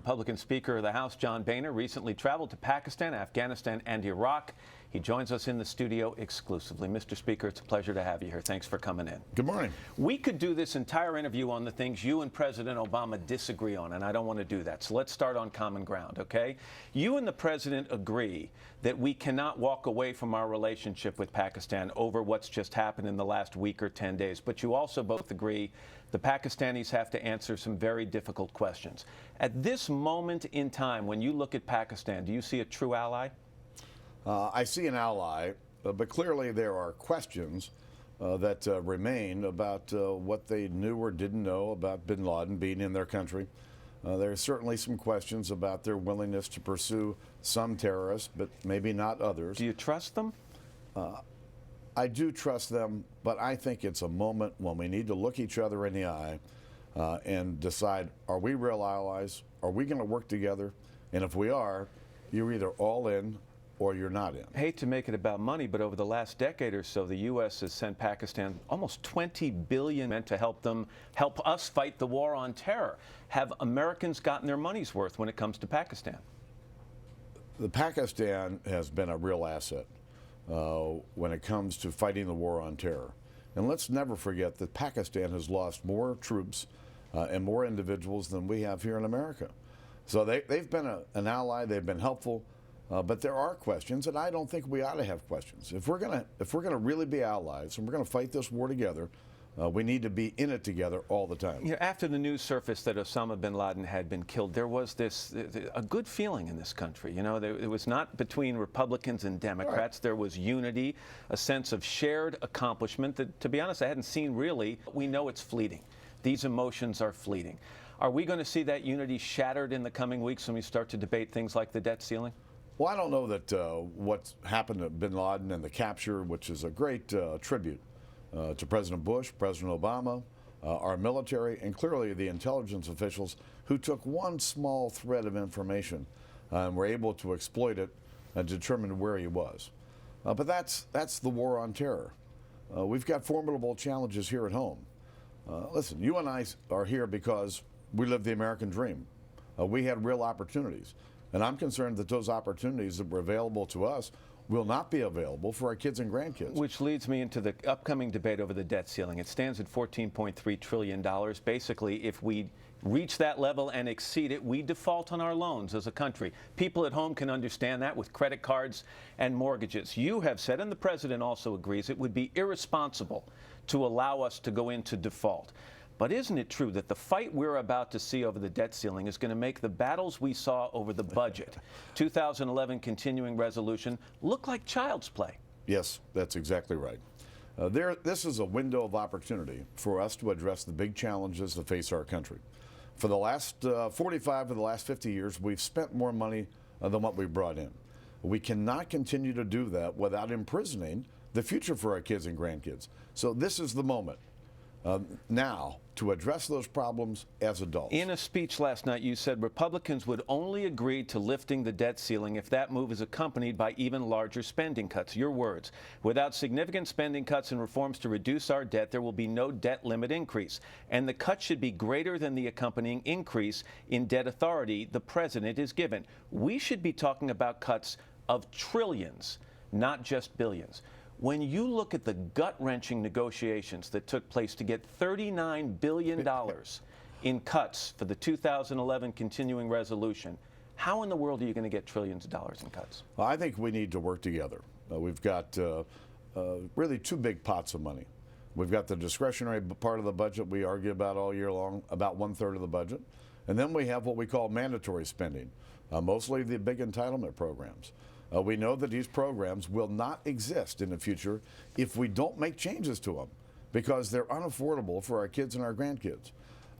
Republican Speaker of the House John Boehner recently traveled to Pakistan, Afghanistan, and Iraq. He joins us in the studio exclusively. Mr. Speaker, it's a pleasure to have you here. Thanks for coming in. Good morning. We could do this entire interview on the things you and President Obama disagree on, and I don't want to do that. So let's start on common ground, okay? You and the President agree that we cannot walk away from our relationship with Pakistan over what's just happened in the last week or 10 days, but you also both agree the Pakistanis have to answer some very difficult questions. At this moment in time, when you look at Pakistan, do you see a true ally? I see an ally, but clearly there are questions that remain about what they knew or didn't know about bin Laden being in their country. There are certainly some questions about their willingness to pursue some terrorists, but maybe not others. Do you trust them? I do trust them, but I think it's a moment when we need to look each other in the eye and decide, are we real allies? Are we going to work together? And if we are, you're either all in or you're not in. I hate to make it about money, but over the last decade or so, the U.S. has sent Pakistan almost $20 billion to help us fight the war on terror. Have Americans gotten their money's worth when it comes to Pakistan? Pakistan has been a real asset when it comes to fighting the war on terror. And let's never forget that Pakistan has lost more troops and more individuals than we have here in America. So they've been an ally, they've been helpful. But there are questions, and I don't think we ought to have questions. If we're gonna really be allies and we're gonna fight this war together, we need to be in it together all the time. You know, after the news surfaced that Osama bin Laden had been killed, there was a good feeling in this country. You know, it was not between Republicans and Democrats. Right. There was unity, a sense of shared accomplishment that, to be honest, I hadn't seen really. We know it's fleeting. These emotions are fleeting. Are we going to see that unity shattered in the coming weeks when we start to debate things like the debt ceiling? Well, I don't know that what's happened to bin Laden and the capture, which is a great tribute to President Bush, President Obama, our military, and clearly the intelligence officials who took one small thread of information and were able to exploit it and determine where he was. But that's the war on terror. We've got formidable challenges here at home. Listen, you and I are here because we live the American dream. We had real opportunities. And I'm concerned that those opportunities that were available to us will not be available for our kids and grandkids. Which leads me into the upcoming debate over the debt ceiling. It stands at $14.3 trillion. Basically, if we reach that level and exceed it, we default on our loans as a country. People at home can understand that with credit cards and mortgages. You have said, and the President also agrees, it would be irresponsible to allow us to go into default. But isn't it true that the fight we're about to see over the debt ceiling is going to make the battles we saw over the budget, 2011 continuing resolution, look like child's play? Yes, that's exactly right. This is a window of opportunity for us to address the big challenges that face our country. For the last 45 of the last 50 years, we've spent more money than what we've brought in. We cannot continue to do that without imprisoning the future for our kids and grandkids. So this is the moment. Now to address those problems as adults. In a speech last night, you said Republicans would only agree to lifting the debt ceiling if that move is accompanied by even larger spending cuts. Your words, without significant spending cuts and reforms to reduce our debt, there will be no debt limit increase. And the cut should be greater than the accompanying increase in debt authority the president is given. We should be talking about cuts of trillions, not just billions. When you look at the gut-wrenching negotiations that took place to get $39 billion in cuts for the 2011 continuing resolution, how in the world are you going to get trillions of dollars in cuts? Well, I think we need to work together. We've got really two big pots of money. We've got the discretionary part of the budget we argue about all year long, about 1/3 of the budget. And then we have what we call mandatory spending, mostly the big entitlement programs. We know that these programs will not exist in the future if we don't make changes to them because they're unaffordable for our kids and our grandkids.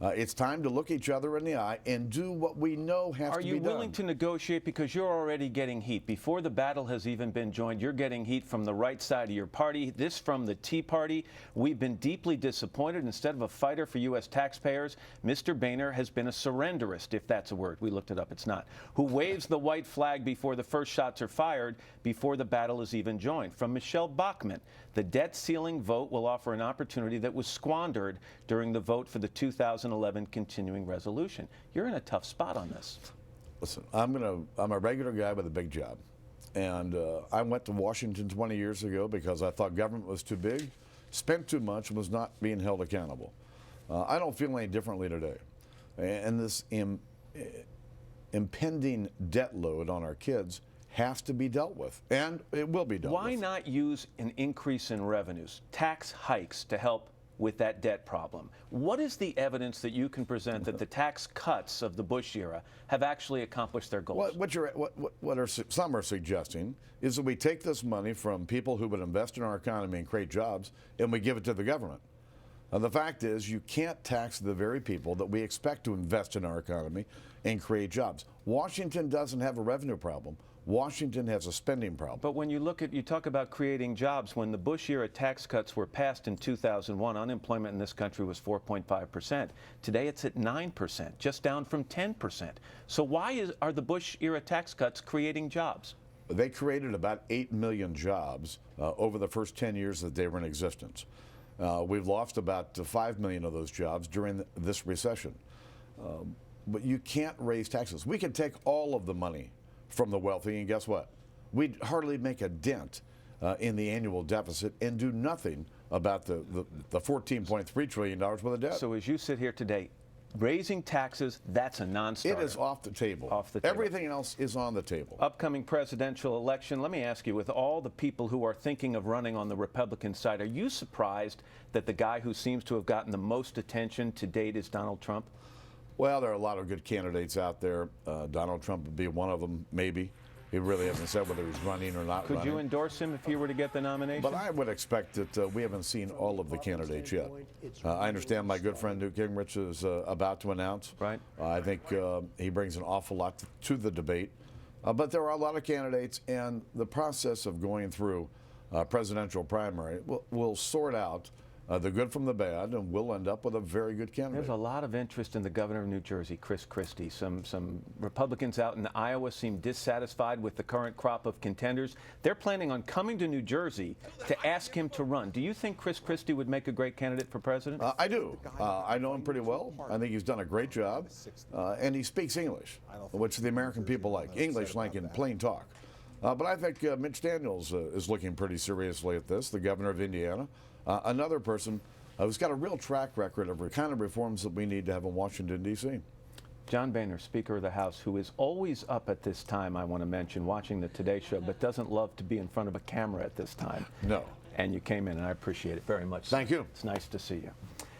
It's time to look each other in the eye and do what we know has to be done. Are you willing to negotiate? Because you're already getting heat. Before the battle has even been joined, you're getting heat from the right side of your party, this from the Tea Party. We've been deeply disappointed. Instead of a fighter for U.S. taxpayers, Mr. Boehner has been a surrenderist, if that's a word. We looked it up. It's not. Who waves the white flag before the first shots are fired, before the battle is even joined. From Michelle Bachmann, the debt ceiling vote will offer an opportunity that was squandered during the vote for the 2011 2011 continuing resolution. You're in a tough spot on this. Listen, I'm a regular guy with a big job. And I went to Washington 20 years ago because I thought government was too big, spent too much, and was not being held accountable. I don't feel any differently today. And this impending debt load on our kids has to be dealt with, and it will be dealt with. Why not use an increase in revenues, tax hikes, to help with that debt problem? What is the evidence that you can present that the tax cuts of the Bush era have actually accomplished their goals? Some are suggesting is that we take this money from people who would invest in our economy and create jobs, and we give it to the government. The fact is, you can't tax the very people that we expect to invest in our economy and create jobs. Washington doesn't have a revenue problem. Washington has a spending problem. But when you talk about creating jobs, when the Bush era tax cuts were passed in 2001, unemployment in this country was 4.5%. Today it's at 9%, just down from 10%. So why are the Bush era tax cuts creating jobs? They created about 8 million jobs over the first 10 years that they were in existence. We've lost about 5 million of those jobs during this recession. But you can't raise taxes. We can take all of the money from the wealthy, and guess what? We'd hardly make a dent in the annual deficit and do nothing about the $14.3 trillion worth of debt. So as you sit here today, raising taxes, that's a non-starter. It is off the table. Off the table. Everything else is on the table. Upcoming presidential election, let me ask you, with all the people who are thinking of running on the Republican side, are you surprised that the guy who seems to have gotten the most attention to date is Donald Trump? Well, there are a lot of good candidates out there. Donald Trump would be one of them, maybe. He really hasn't said whether he's running or not running. Could you endorse him if he were to get the nomination? But I would expect that we haven't seen all of the candidates yet. I understand my good friend Newt Gingrich is about to announce. Right. I think he brings an awful lot to the debate. But there are a lot of candidates, and the process of going through presidential primary will sort out the good from the bad, and we'll end up with a very good candidate. There's a lot of interest in the governor of New Jersey, Chris Christie. Some Republicans out in Iowa seem dissatisfied with the current crop of contenders. They're planning on coming to New Jersey to ask him to run. Do you think Chris Christie would make a great candidate for president? I do. I know him pretty well. I think he's done a great job. And he speaks English, which the American people like. English like in plain talk. But I think Mitch Daniels is looking pretty seriously at this, the governor of Indiana. Another person who's got a real track record of the kind of reforms that we need to have in Washington, D.C. John Boehner, Speaker of the House, who is always up at this time, I want to mention, watching the Today Show, but doesn't love to be in front of a camera at this time. No. And you came in, and I appreciate it very much. Thank you. It's nice to see you.